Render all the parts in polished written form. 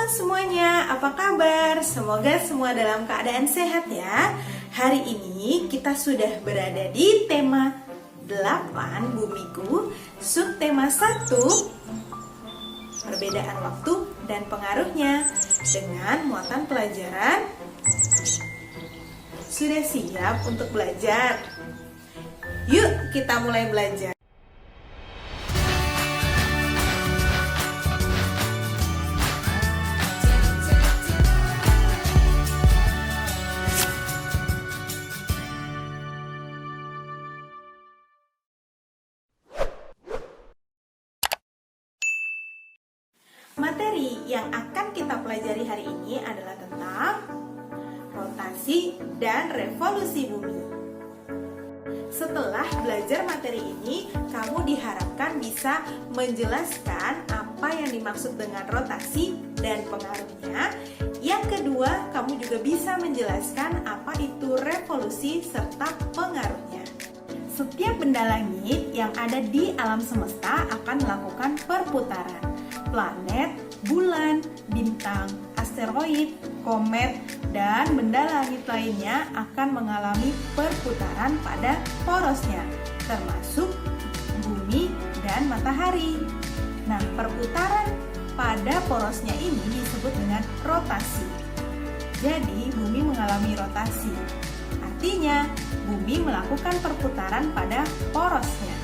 semuanya, apa kabar? Semoga semua dalam keadaan sehat ya. Hari ini kita sudah berada di tema 8 Bumiku, subtema 1 perbedaan waktu dan pengaruhnya, dengan muatan pelajaran. Sudah siap untuk belajar? Yuk kita mulai belajar. Materi yang akan kita pelajari hari ini adalah tentang rotasi dan revolusi bumi. Setelah belajar materi ini, kamu diharapkan bisa menjelaskan apa yang dimaksud dengan rotasi dan pengaruhnya. Yang kedua, kamu juga bisa menjelaskan apa itu revolusi serta pengaruhnya. Setiap benda langit yang ada di alam semesta akan melakukan perputaran. Planet, bulan, bintang, asteroid, komet, dan benda langit lainnya akan mengalami perputaran pada porosnya, termasuk bumi dan matahari. Nah, perputaran pada porosnya ini disebut dengan rotasi. Jadi, bumi mengalami rotasi. Artinya, bumi melakukan perputaran pada porosnya.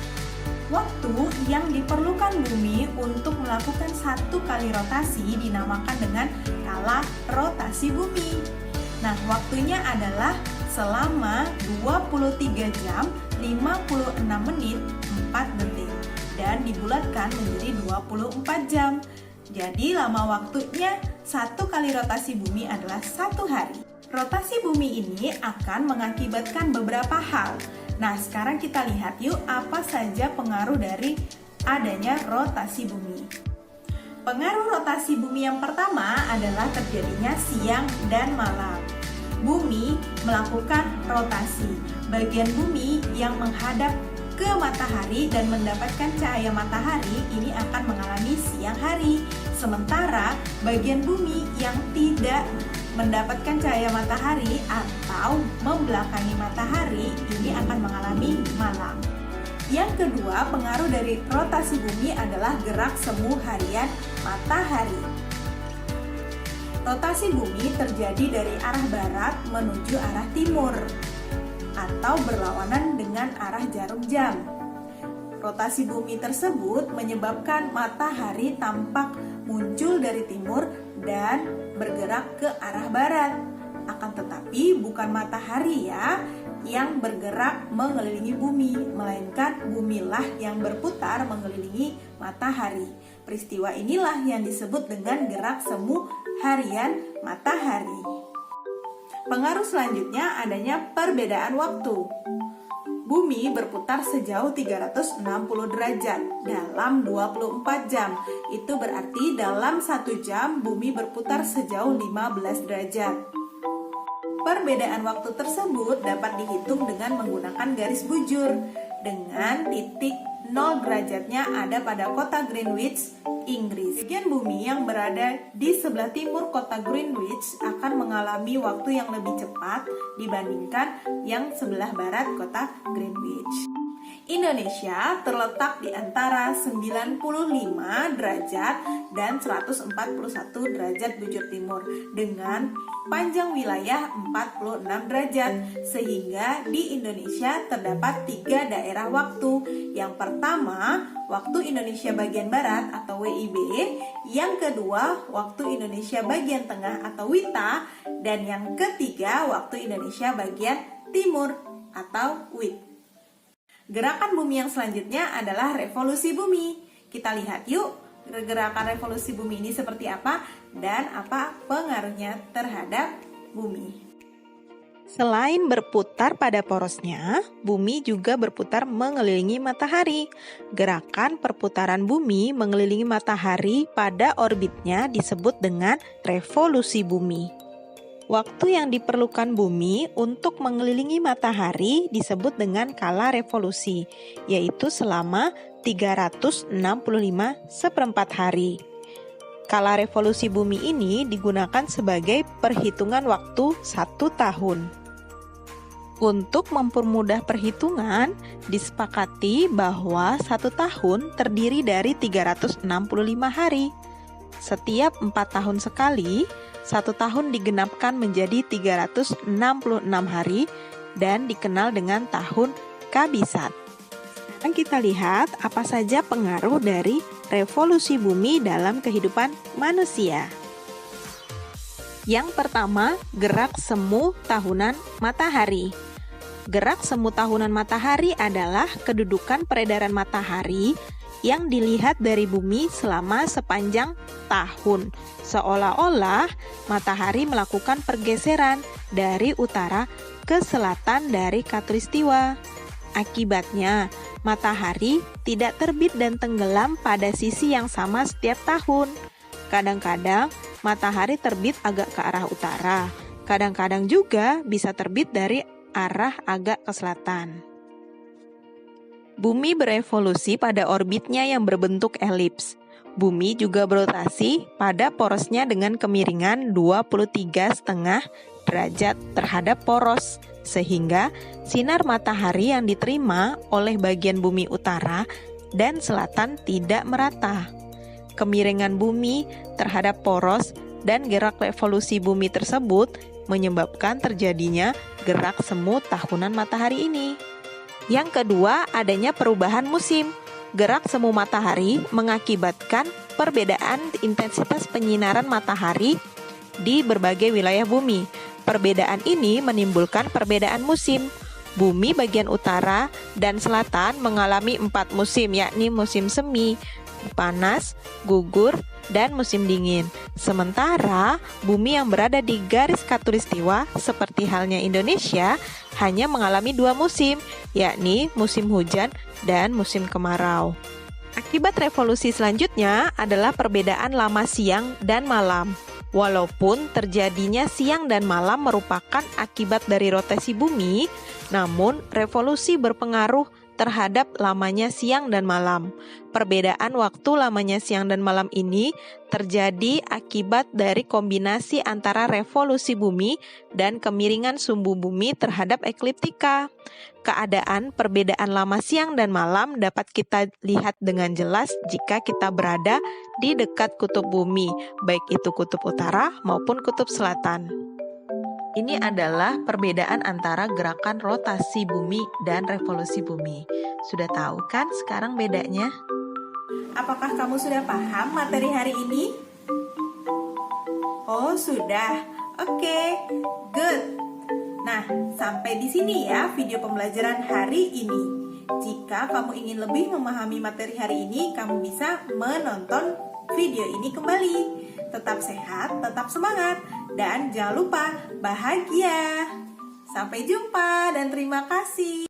Waktu yang diperlukan bumi untuk melakukan satu kali rotasi dinamakan dengan kala rotasi bumi. Nah, waktunya adalah selama 23 jam 56 menit 4 detik dan dibulatkan menjadi 24 jam. Jadi lama waktunya satu kali rotasi bumi adalah 1 hari. Rotasi bumi ini akan mengakibatkan beberapa hal. Nah, sekarang kita lihat yuk apa saja pengaruh dari adanya rotasi bumi. Pengaruh rotasi bumi yang pertama adalah terjadinya siang dan malam. Bumi melakukan rotasi. Bagian bumi yang menghadap ke matahari dan mendapatkan cahaya matahari ini akan mengalami siang hari. Sementara bagian bumi yang tidak mendapatkan cahaya matahari atau membelakangi matahari ini akan mengalami malam. Yang kedua, pengaruh dari rotasi bumi adalah gerak semu harian matahari. Rotasi bumi terjadi dari arah barat menuju arah timur atau berlawanan dengan arah jarum jam. Rotasi bumi tersebut menyebabkan matahari tampak muncul dari timur dan bergerak ke arah barat. Akan tetapi bukan matahari ya yang bergerak mengelilingi bumi, melainkan bumilah yang berputar mengelilingi matahari. Peristiwa inilah yang disebut dengan gerak semu harian matahari. Pengaruh selanjutnya adanya perbedaan waktu. Bumi berputar sejauh 360 derajat dalam 24 jam. Itu berarti dalam 1 jam bumi berputar sejauh 15 derajat. Perbedaan waktu tersebut dapat dihitung dengan menggunakan garis bujur. Dengan titik 0 derajatnya ada pada kota Greenwich, Inggris. Bagian bumi yang berada di sebelah timur kota Greenwich akan mengalami waktu yang lebih cepat dibandingkan yang sebelah barat kota Greenwich. Indonesia terletak di antara 95 derajat dan 141 derajat bujur timur dengan panjang wilayah 46 derajat, sehingga di Indonesia terdapat 3 daerah waktu. Yang pertama, waktu Indonesia bagian barat atau WIB, yang kedua, waktu Indonesia bagian tengah atau WITA, dan yang ketiga, waktu Indonesia bagian timur atau WIT. Gerakan bumi yang selanjutnya adalah revolusi bumi. Kita lihat yuk gerakan revolusi bumi ini seperti apa dan apa pengaruhnya terhadap bumi. Selain berputar pada porosnya, bumi juga berputar mengelilingi matahari. Gerakan perputaran bumi mengelilingi matahari pada orbitnya disebut dengan revolusi bumi. Waktu yang diperlukan bumi untuk mengelilingi matahari disebut dengan kala revolusi, yaitu selama 365 seperempat hari. Kala revolusi bumi ini digunakan sebagai perhitungan waktu 1 tahun. Untuk mempermudah perhitungan, disepakati bahwa 1 tahun terdiri dari 365 hari. Setiap 4 tahun sekali, 1 tahun digenapkan menjadi 366 hari dan dikenal dengan tahun Kabisat. Sekarang kita lihat apa saja pengaruh dari revolusi bumi dalam kehidupan manusia. Yang pertama, gerak semu tahunan matahari. Gerak semu tahunan matahari adalah kedudukan peredaran matahari yang dilihat dari bumi selama sepanjang tahun. Seolah-olah matahari melakukan pergeseran dari utara ke selatan dari khatulistiwa. Akibatnya, matahari tidak terbit dan tenggelam pada sisi yang sama setiap tahun. Kadang-kadang matahari terbit agak ke arah utara, kadang-kadang juga bisa terbit dari arah agak ke selatan. Bumi berevolusi pada orbitnya yang berbentuk elips. Bumi juga berotasi pada porosnya dengan kemiringan 23,5 derajat terhadap poros, sehingga sinar matahari yang diterima oleh bagian bumi utara dan selatan tidak merata. Kemiringan bumi terhadap poros dan gerak revolusi bumi tersebut menyebabkan terjadinya gerak semu tahunan matahari ini. Yang kedua, adanya perubahan musim. Gerak semu matahari mengakibatkan perbedaan intensitas penyinaran matahari di berbagai wilayah bumi. Perbedaan ini menimbulkan perbedaan musim. Bumi bagian utara dan selatan mengalami 4 musim, yakni musim semi, panas, gugur, dan musim dingin. Sementara bumi yang berada di garis khatulistiwa seperti halnya Indonesia hanya mengalami 2 musim, yakni musim hujan dan musim kemarau. Akibat revolusi selanjutnya adalah perbedaan lama siang dan malam. Walaupun terjadinya siang dan malam merupakan akibat dari rotasi bumi, namun revolusi berpengaruh terhadap lamanya siang dan malam. Perbedaan waktu lamanya siang dan malam ini terjadi akibat dari kombinasi antara revolusi bumi dan kemiringan sumbu bumi terhadap ekliptika. Keadaan perbedaan lama siang dan malam dapat kita lihat dengan jelas jika kita berada di dekat kutub bumi, baik itu kutub utara maupun kutub selatan. Ini adalah perbedaan antara gerakan rotasi bumi dan revolusi bumi. Sudah tahu kan sekarang bedanya? Apakah kamu sudah paham materi hari ini? Oh, sudah. Oke, good. Nah, sampai di sini ya video pembelajaran hari ini. Jika kamu ingin lebih memahami materi hari ini, kamu bisa menonton video ini kembali. Tetap sehat, tetap semangat, dan jangan lupa bahagia. Sampai jumpa dan terima kasih.